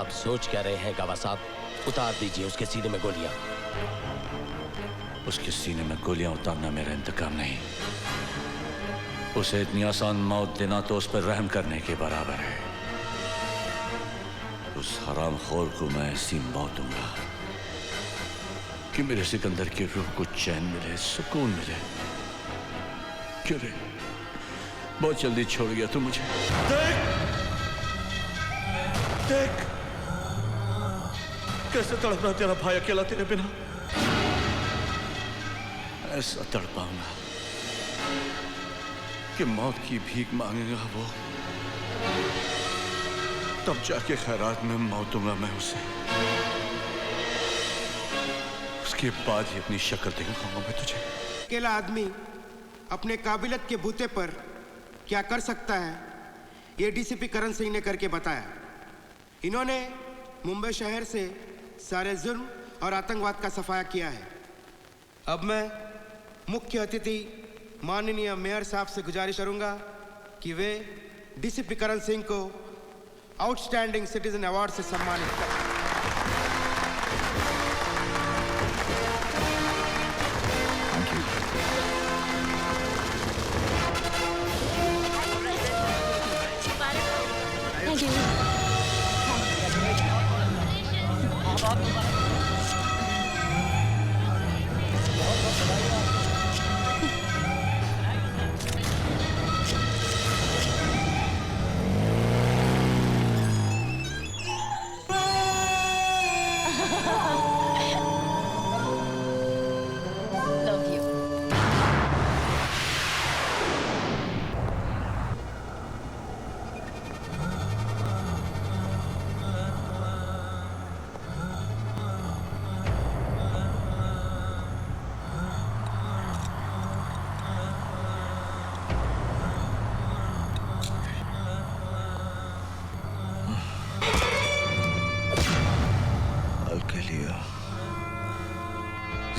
आप सोच क्या रहे हैं गावा साहब? उतार दीजिए उसके सीने में गोलियां। उसके सीने में गोलियां उतारना मेरा इंतकाम नहीं। उसे इतनी आसान मौत देना तो उस पर रहम करने के बराबर है। उस हरामखोर को मैं ऐसी मौत दूंगा कि मेरे सिकंदर की रूह को चैन मिले, सुकून मिले। क्यों रे, बहुत जल्दी छोड़ गया तू मुझे। देख देख कैसे तड़प रहा तेरा भाई अकेला तेरे बिना। ऐसा तड़पाऊंगा कि मौत की भीख मांगेगा वो, तब जाके खैरात में मौतूंगा मैं उसे। उसके बाद ही अपनी शक्ल दिखाऊंगा मैं तुझे। अकेला आदमी अपने काबिलियत के बूते पर क्या कर सकता है, ये डीसीपी करण सिंह ने करके बताया। इन्होंने मुंबई शहर से सारे जुर्म और आतंकवाद का सफाया किया है। अब मैं मुख्य अतिथि माननीय मेयर साहब से गुजारिश करूंगा कि वे डीसीपी करण सिंह को आउटस्टैंडिंग सिटीजन अवार्ड से सम्मानित करें।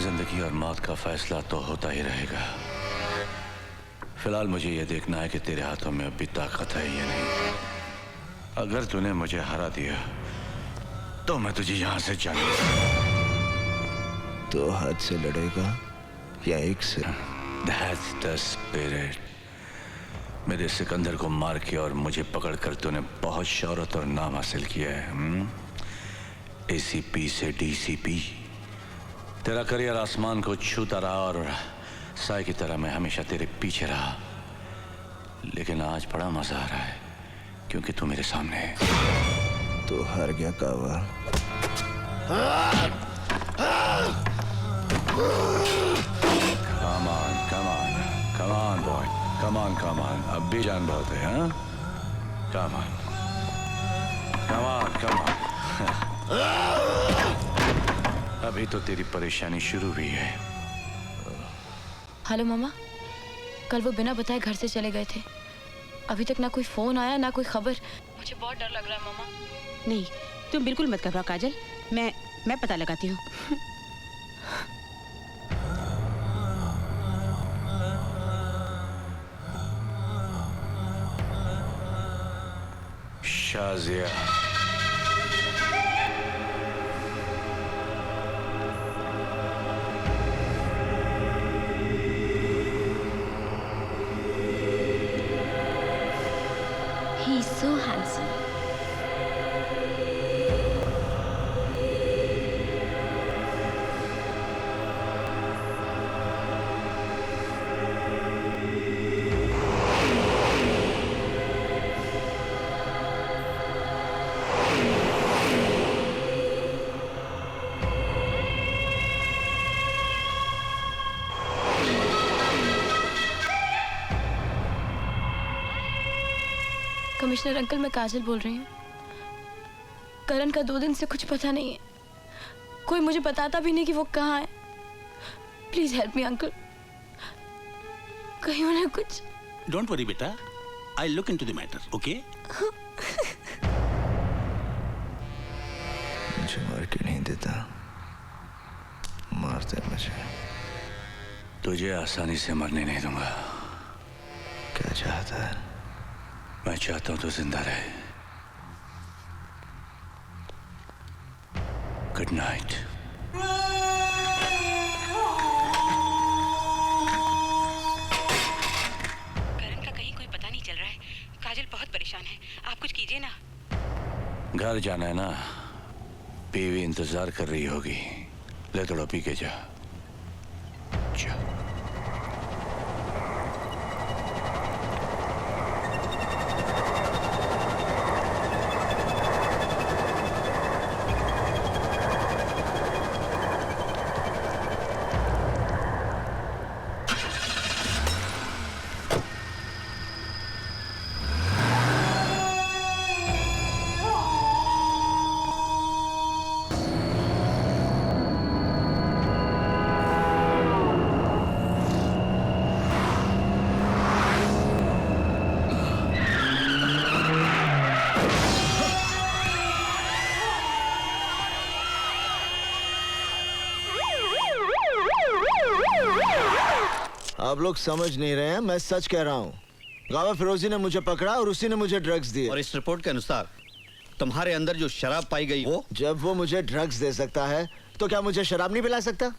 जिंदगी और मौत का फैसला तो होता ही रहेगा। फिलहाल मुझे यह देखना है कि तेरे हाथों में अभी ताकत है या नहीं। अगर तूने मुझे हरा दिया तो मैं तुझे यहां से जाने तो हाथ से लड़ेगा या एक से? That's the spirit। मेरे सिकंदर को मार के और मुझे पकड़कर तूने बहुत शौहरत और नाम हासिल किया है। एसीपी से डीसीपी। तेरा करियर आसमान को छूता रहा और साए की तरह मैं हमेशा तेरे पीछे रहा। लेकिन आज बड़ा मजा आ रहा है क्योंकि तू मेरे सामने है। तो हार गया कावा। Come on, come on, come on boy, come on, come on। अब भी जान बहुत है, हाँ? Come on, come on, come on। अभी तो तेरी परेशानी शुरू हुई है। हेलो मामा, कल वो बिना बताए घर से चले गए थे। अभी तक ना कोई फोन आया ना कोई खबर। मुझे बहुत डर लग रहा है मामा। नहीं, तुम बिल्कुल मत घबराओ काजल, मैं पता लगाती हूँ। Shazia, He's so handsome. Commissioner uncle, मैं काजल बोल रही हूँ। करण का 2 दिन से कुछ पता नहीं है। कोई मुझे बताता भी नहीं कि वो कहाँ है। Please help me uncle. कहीं उन्हें कुछ। डोंट वरी बेटा, I look into the matter, okay? मुझे मार के नहीं देता, मारते मुझे। तुझे आसानी से मरने नहीं दूंगा। क्या चाहता है? मैं चाहता हूं तू जिंदा रहे। Good night. करण का कहीं कोई पता नहीं चल रहा है। काजल बहुत परेशान है, आप कुछ कीजिए ना। घर जाना है ना, बीवी इंतजार कर रही होगी। ले थोड़ा पी के जा। जा। आप लोग समझ नहीं रहे हैं, मैं सच कह रहा हूँ। गावा फिरोजी ने मुझे पकड़ा और उसी ने मुझे ड्रग्स दिए। और इस रिपोर्ट के अनुसार तुम्हारे अंदर जो शराब पाई गई वो जब वो मुझे ड्रग्स दे सकता है तो क्या मुझे शराब नहीं पिला सकता?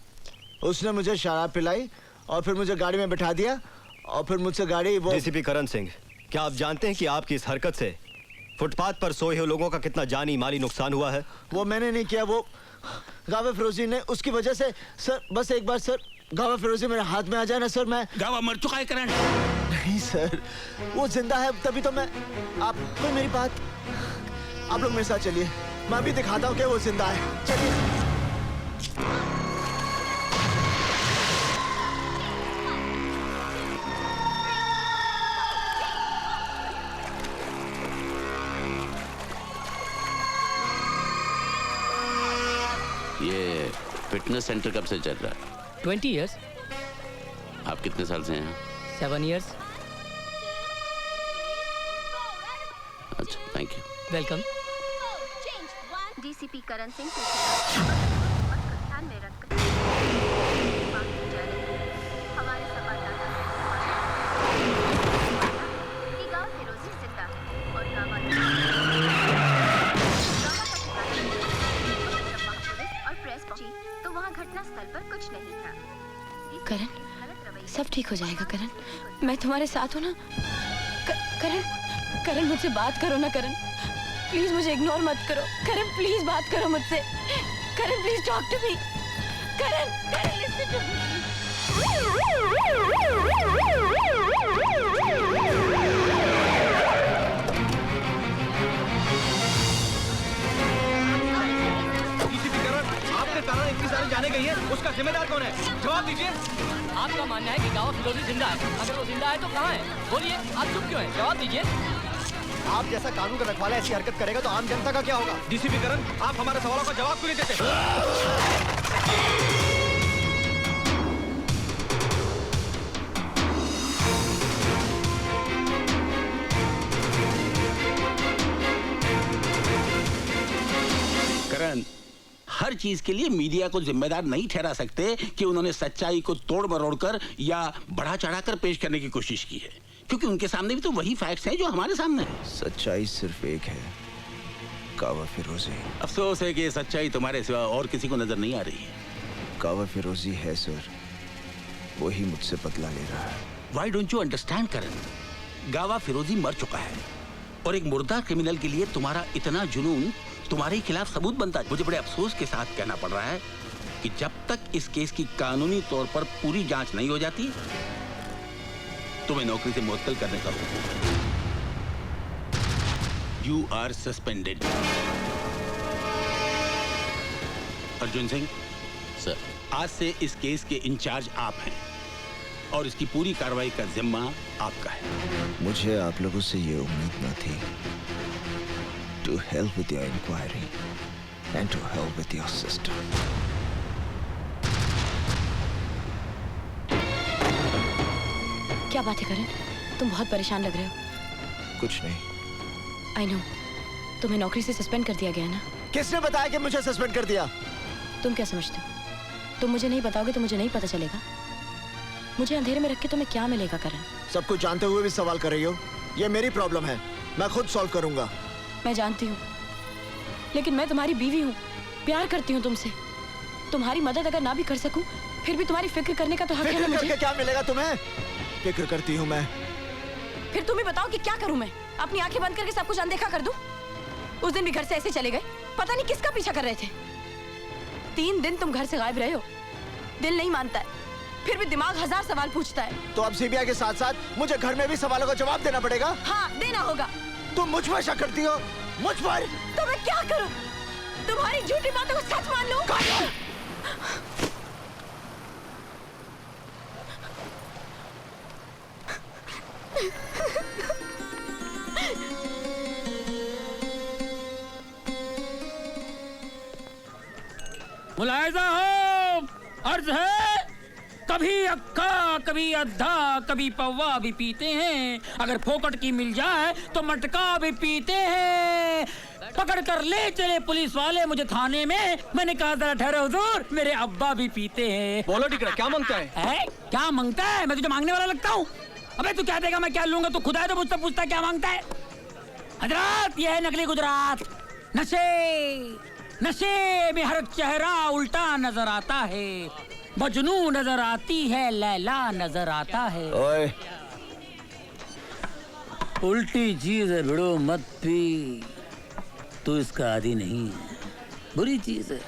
उसने मुझे शराब पिलाई और फिर मुझे गाड़ी में बिठा दिया और फिर मुझसे गाड़ी वो डीसीपी करण सिंह, क्या आप जानते हैं कि आपकी इस हरकत से फुटपाथ पर सोए हुए लोगों का कितना जानी माली नुकसान हुआ है? वो मैंने नहीं किया, वो गावा फिरोजी ने। उसकी वजह से सर, बस एक बार सर गावा फिरोजी मेरे हाथ में आ जाए ना सर, मैं गावा मर चुका है करण। नहीं सर, वो जिंदा है, तभी तो मैं। आप कोई मेरी बात, आप लोग मेरे साथ चलिए, मैं अभी दिखाता हूँ कि वो जिंदा है। चलिए। ये फिटनेस सेंटर कब से चल रहा है? 20 years। आप कितने साल से हैं? 7 years। अच्छा, thank you. Welcome. DCP Karan Singh के खिलाफ ध्यान में रखकर हमारे संवाददाता कि गांव फिरोजी जिंदा है और गांव और प्रेस पहुंची तो वहां घटना स्थल पर कुछ नहीं था। करण, सब ठीक हो जाएगा करण, मैं तुम्हारे साथ हूँ ना। करण, करण मुझसे बात करो ना करण, प्लीज मुझे इग्नोर मत करो। करण प्लीज बात करो मुझसे। Karan please talk to me. Karan, Karan listen to me. आपने करण इतनी सारी जाने गई है, उसका जिम्मेदार कौन है? जवाब दीजिए। आपका मानना है कि गावा फिरोजी जिंदा है, अगर वो जिंदा है तो कहाँ है? बोलिए, आप चुप क्यों हैं? जवाब दीजिए। आप जैसा कानून का रखवाला ऐसी हरकत करेगा तो आम जनता का क्या होगा? डीसीपी करण, आप हमारे सवालों का जवाब क्यों नहीं देते? करण, हर चीज के लिए मीडिया को जिम्मेदार नहीं ठहरा सकते कि उन्होंने सच्चाई को तोड़ मरोड़ कर या बढ़ा चढ़ाकर पेश करने की कोशिश की है, क्योंकि उनके सामने भी तो वही फैक्ट्स हैं जो हमारे सामने हैं। सच्चाई सिर्फ एक है, गावा फिरोजी। अफसोस है कि ये सच्चाई तुम्हारे सिवा और किसी को नजर नहीं आ रही है। गावा फिरोजी है सर, वही मुझसे बदला ले रहा है। Why don't you understand, करण? गावा फिरोजी मर चुका है और एक मुर्दा क्रिमिनल के लिए तुम्हारा इतना जुनून तुम्हारे खिलाफ सबूत बनता है। मुझे बड़े अफसोस के साथ कहना पड़ रहा है कि जब तक इस केस की कानूनी तौर पर पूरी जांच नहीं हो जाती, तुम्हें नौकरी से मुअत्तल करने का हुक्म। You are suspended। Arjun Singh sir, आज से इस केस के इंचार्ज आप हैं और इसकी पूरी कार्रवाई का जिम्मा आपका है। मुझे आप लोगों से ये उम्मीद न थी। To hell with your inquiry and to hell with your system। क्या बात है करण, तुम बहुत परेशान लग रहे हो। कुछ नहीं। आई नो, तुम्हें नौकरी से सस्पेंड कर दिया गया ना। किसने बताया कि मुझे सस्पेंड कर दिया? तुम क्या समझते हो, तुम मुझे नहीं बताओगे तो मुझे नहीं पता चलेगा? मुझे अंधेरे में रख के तुम्हें क्या मिलेगा करण? सब कुछ जानते हुए भी सवाल कर रही हो? ये मेरी प्रॉब्लम है, मैं खुद सॉल्व करूंगा। मैं जानती हूँ, लेकिन मैं तुम्हारी बीवी हूँ। प्यार करती हूँ तुमसे। तुम्हारी मदद अगर ना भी कर सकूं, फिर भी तुम्हारी फिक्र करने का तो हक है ना फिक्र मुझे। करके क्या मिलेगा तुम्हें? फिक्र करती हूँ मैं। फिर तुम ही बताओ कि क्या करूं मैं? अपनी आंखें बंद करके सब कुछ अनदेखा कर दूं? उस दिन भी घर से ऐसे चले गए, पता नहीं किसका पीछा कर रहे थे। 3 दिन तुम घर से गायब रहे हो। दिल नहीं मानता है, फिर भी दिमाग 1000 सवाल पूछता है। तो अब सीबीआई के साथ साथ मुझे घर में भी सवालों का जवाब देना पड़ेगा? हाँ, देना होगा। तुम मुझ पर शक करती हो? मुझ पर? तो मैं क्या करूं? तुम्हारी झूठी बातों को सच मान लूं? मुलायजा हो, अर्ज है, कभी अक्का कभी अद्धा कभी पौवा भी पीते हैं, अगर फोकट की मिल जाए तो मटका भी पीते हैं। पकड़ कर ले चले पुलिस वाले मुझे थाने में, मैंने कहा जरा ठहरो हुजूर, मेरे अब्बा भी पीते हैं। बोलो टिकरा, क्या मांगता है? क्या मांगता है? मैं तुझे मांगने वाला लगता हूँ? अबे तू क्या देगा, मैं क्या लूंगा? तू खुदा है तो मुझसे पूछता क्या मांगता है? हजरात, ये है नकली गुजरात। नशे में हर चेहरा उल्टा नजर आता है, मजनू नजर आती है, लैला नजर आता है। ओए, उल्टी चीज है भिड़ो मत पी, तू इसका आदी नहीं है, बुरी चीज है,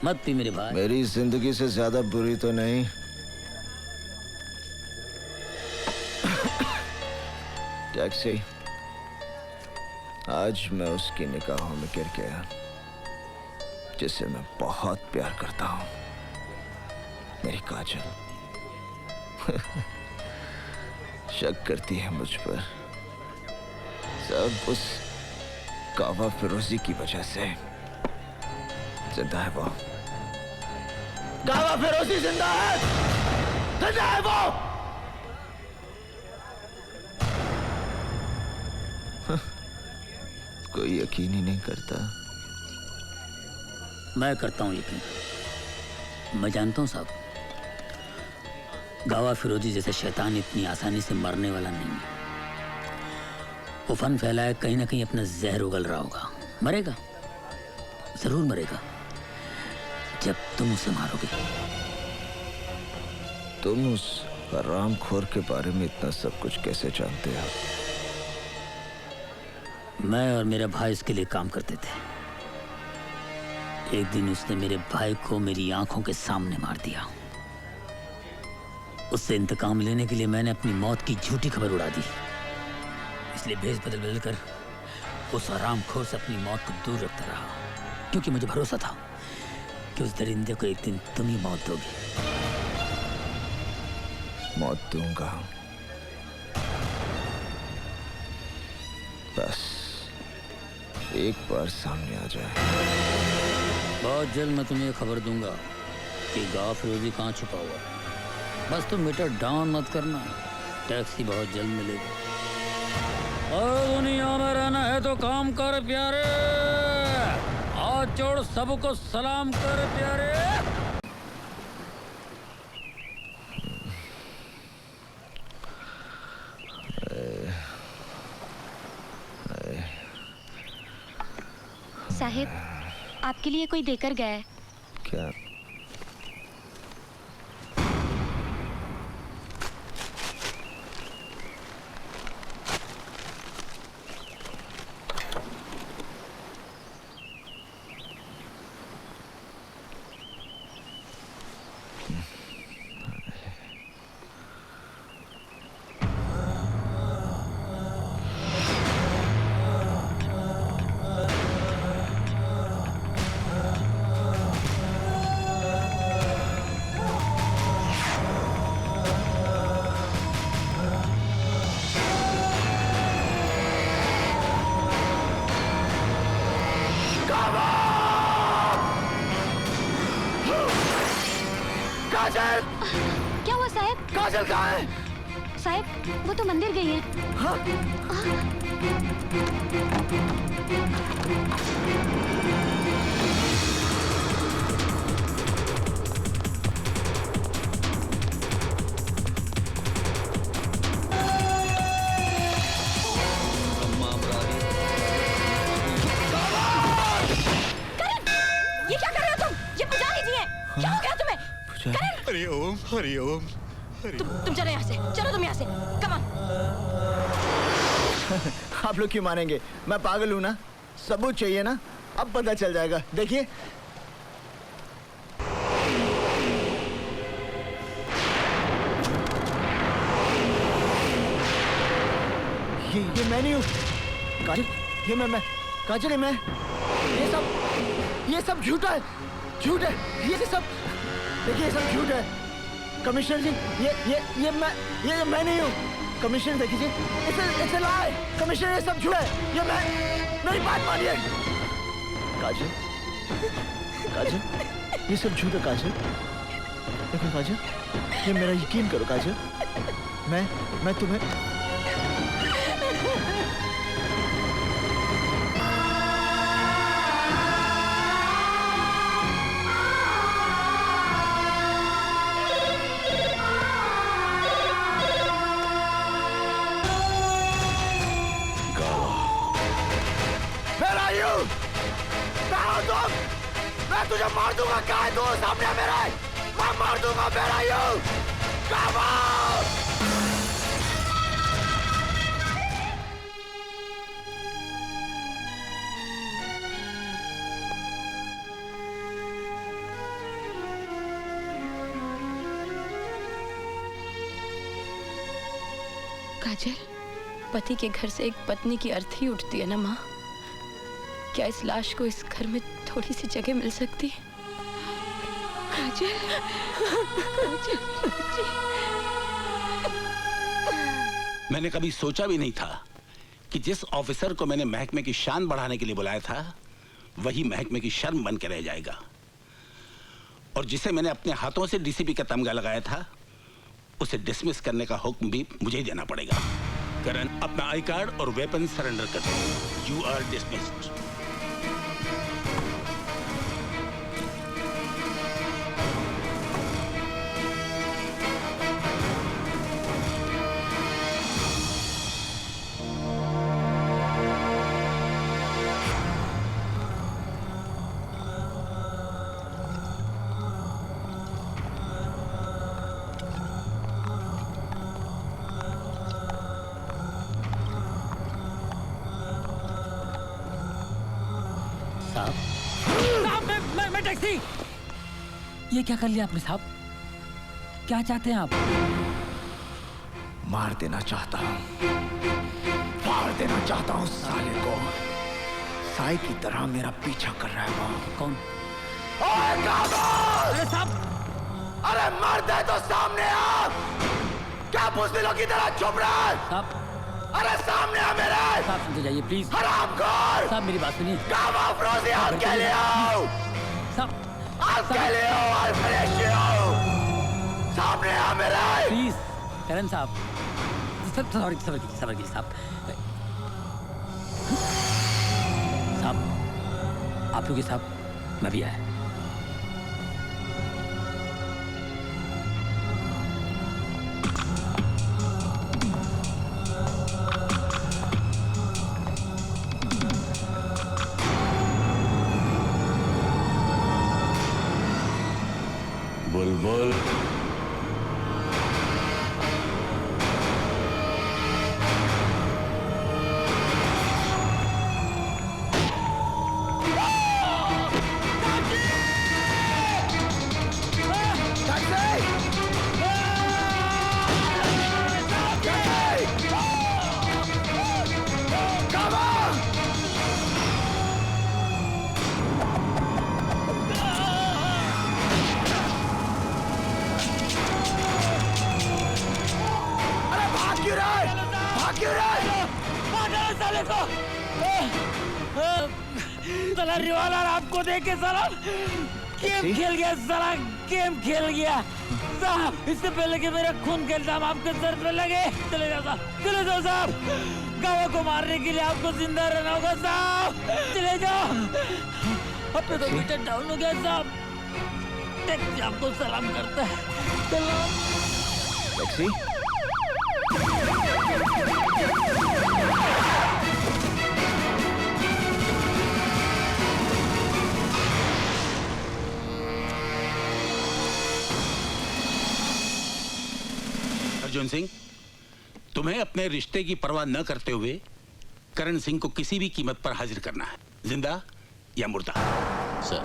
मत पी मेरे भाई। मेरी जिंदगी से ज्यादा बुरी तो नहीं। टैक्सी। आज मैं उसकी निगाहों में गिर गया जिसे मैं बहुत प्यार करता हूँ, मेरी काजल। शक करती है मुझ पर, सब उस कावा फिरोजी की वजह से। जिंदा है वो, कावा फिरोजी जिंदा है, जिंदा है वो। कोई यकीन ही नहीं करता। मैं करता हूँ यकीन। मैं जानता हूँ साहब, गावा फिरोजी जैसे शैतान इतनी आसानी से मरने वाला नहीं है। वो फन फैलाए कहीं ना कहीं अपना जहर उगल रहा होगा। मरेगा, जरूर मरेगा, जब तुम उसे मारोगे। तुम उस हरामखोर के बारे में इतना सब कुछ कैसे जानते हो? मैं और मेरा भाई इसके लिए काम करते थे। एक दिन उसने मेरे भाई को मेरी आंखों के सामने मार दिया। उससे इंतकाम लेने के लिए मैंने अपनी मौत की झूठी खबर उड़ा दी। इसलिए भेष बदल बदल कर उस हरामखोर से अपनी मौत को दूर रखता रहा, क्योंकि मुझे भरोसा था कि उस दरिंदे को एक दिन तुम ही मौत दोगे। मौत दूंगा, बस एक बार सामने आ जाए। बहुत जल्द मैं तुम्हें खबर दूंगा कि गावा फिरोजी कहाँ छुपा हुआ है। बस तुम मीटर डाउन मत करना, टैक्सी बहुत जल्द मिलेगी। और दुनिया में रहना है तो काम कर प्यारे, हाथ जोड़ सबको सलाम कर प्यारे। साहिब, आपके लिए कोई देकर गया है। क्या? काजल! क्या हुआ साहब? काजल कहाँ है? साहब, वो तो मंदिर गई है। हाँ? ये क्या हरिओम। तुम चलो यहाँ से, चलो तुम यहाँ से, कम ऑन। आप लोग क्यों मानेंगे? मैं पागल हूँ ना? सबूत चाहिए ना? अब पता चल जाएगा, देखिए। ये मैं नहीं हूँ काजल, ये मैं काजल, ये मैं, ये सब झूठा है, झूठ है ये सब। देखिए ये सब झूठ है कमिश्नर जी, ये मैं नहीं हूँ कमिश्नर। देखिए इट्स अ लाई कमिश्नर, ये सब झूठ है, ये मैं, मेरी बात मानिए काजल, काजल ये सब झूठ है काजल। देखो काजल, ये मेरा यकीन करो काजल, मैं तुम्हें मैं तुझे मार दूंगा। कहाँ है तू? सामने मेरा है, मैं मार दूंगा। मेरा यू काबा। काजल, पति के घर से एक पत्नी की अर्थी उठती है ना माँ। क्या इस लाश को इस घर में थोड़ी सी जगह मिल सकती है? काजल, मैंने कभी सोचा भी नहीं था कि जिस ऑफिसर को मैंने महकमे की शान बढ़ाने के लिए बुलाया था वही महकमे की शर्म बन के रह जाएगा, और जिसे मैंने अपने हाथों से डीसीपी का तमगा लगाया था उसे डिसमिस करने का हुक्म भी मुझे ही देना पड़ेगा। करण, अपना आई कार्ड और वेपन सरेंडर कर दो। You are dismissed. ये क्या कर लिया आपने साहब? क्या चाहते हैं आप? मार देना चाहता हूँ, मार देना चाहता हूँ साले को। साई की तरह मेरा पीछा कर रहा है वो। कौन? अरे साहब, अरे मार दे तो सामने आ। क्या पुस्तलों की तरह चुप रहा है? साहब, अरे सामने आ मेरे। साहब सुनते जाइए प्लीज। हरामखोर। साहब मेरी बात सुनिए। काबा फिरोजी, आप के लिए आओ। साहब सामने आ मेरा। प्लीज करण साहब, सॉरी सबर साहब। साहब आप लोग साहब, मैं भी आया। बुलबुल, साला रिवालर आपको देख के साला गेम खेल गया, साला गेम खेल गया साहब। इससे पहले कि मेरा खून का इल्जाम आपके सर पे लगे, चले जाओ साहब, चले जाओ साहब। गावा को मारने के लिए आपको जिंदा रहना होगा साहब, चले जाओ। अब तो मीटर डाउन हो गया साहब। टैक्सी आपको सलाम करता है। सलाम। टैक्सी? अर्जुन सिंह, तुम्हें अपने रिश्ते की परवाह न करते हुए करण सिंह को किसी भी कीमत पर हाजिर करना है, जिंदा या मुर्दा। Sir.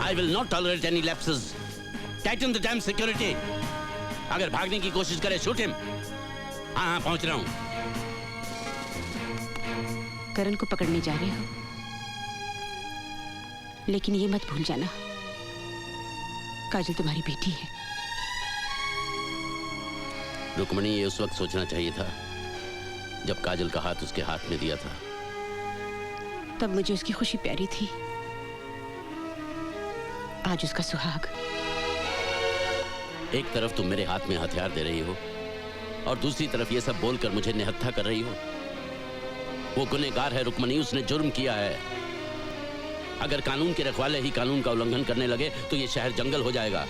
I will not tolerate any lapses. Tighten the damn security. अगर भागने की कोशिश करे, shoot him. हाँ, पहुंच रहा हूं। करण को पकड़ने जा रहे हो, लेकिन ये मत भूल जाना, काजल तुम्हारी बेटी है। रुक्मणी, ये उस वक्त सोचना चाहिए था जब काजल का हाथ उसके हाथ में दिया था। तब मुझे उसकी खुशी प्यारी थी, आज उसका सुहाग। एक तरफ तुम मेरे हाथ में हथियार दे रही हो और दूसरी तरफ ये सब बोलकर मुझे निहत्था कर रही हो। वो गुनहगार है रुक्मणी, उसने जुर्म किया है। अगर कानून के रखवाले ही कानून का उल्लंघन करने लगे तो ये शहर जंगल हो जाएगा।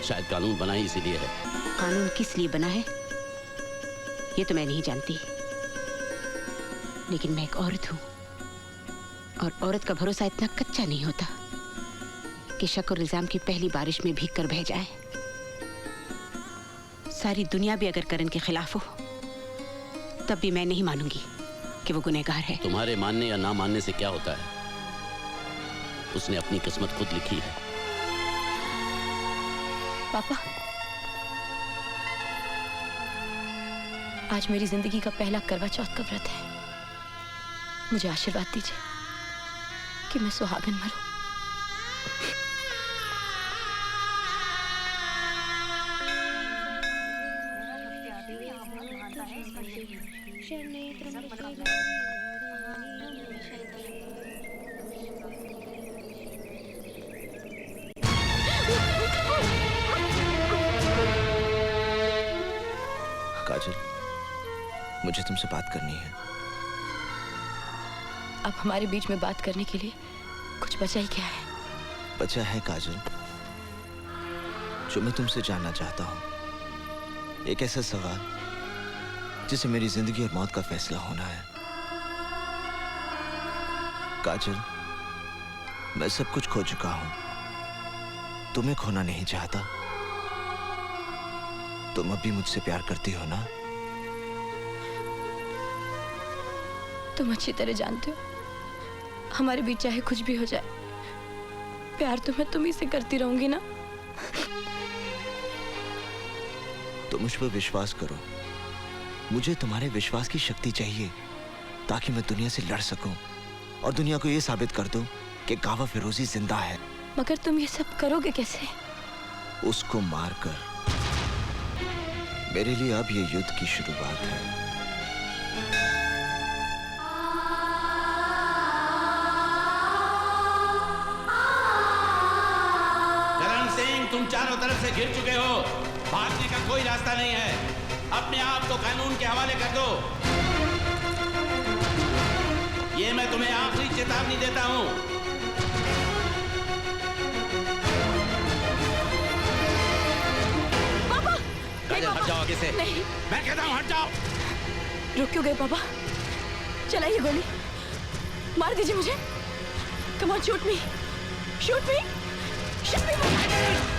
शायद कानून बना ही इसीलिए है। कानून किस लिए बना है ये तो मैं नहीं जानती, लेकिन मैं एक औरत हूं और औरत का भरोसा इतना कच्चा नहीं होता कि शक और इल्जाम की पहली बारिश में भीग कर बह जाए। सारी दुनिया भी अगर करण के खिलाफ हो तब भी मैं नहीं मानूंगी कि वो गुनहगार है। तुम्हारे मानने या ना मानने से क्या होता है? उसने अपनी किस्मत खुद लिखी है। पापा, आज मेरी जिंदगी का पहला करवा चौथ का व्रत है। मुझे आशीर्वाद दीजिए कि मैं सुहागन मरूं। काजल, मुझे तुमसे बात करनी है। अब हमारे बीच में बात करने के लिए कुछ बचा ही क्या है? बचा है काजल, जो मैं तुमसे जानना चाहता हूं। एक ऐसा सवाल जिसे मेरी जिंदगी और मौत का फैसला होना है। काजल, मैं सब कुछ खो चुका हूं, तुम्हें खोना नहीं चाहता। तुम अब भी मुझसे प्यार करती हो ना? तुम अच्छी तरह जानते हो हमारे बीच चाहे कुछ भी हो जाए, प्यार तो मैं तुम्ही से करती रहूंगी ना। तो मुझ पर विश्वास करो। मुझे तुम्हारे विश्वास की शक्ति चाहिए ताकि मैं दुनिया से लड़ सकूं और दुनिया को यह साबित कर दूं कि गावा फिरोजी जिंदा है। मगर तुम ये सब करोगे कैसे? उसको मारकर। मेरे लिए अब ये युद्ध की शुरुआत है। करण सिंह, तुम चारों तरफ से घिर चुके हो, भागने का कोई रास्ता नहीं है। अपने आप को कानून के हवाले कर दो। ये मैं तुम्हें आखिरी चेतावनी देता हूं। पापा! काजल, हट जाओ आगे से। नहीं। मैं कहता हूं हट जाओ। रुक क्यों गए पापा? चलाइए गोली, मार दीजिए मुझे। Come on, shoot me, shoot me, shoot me.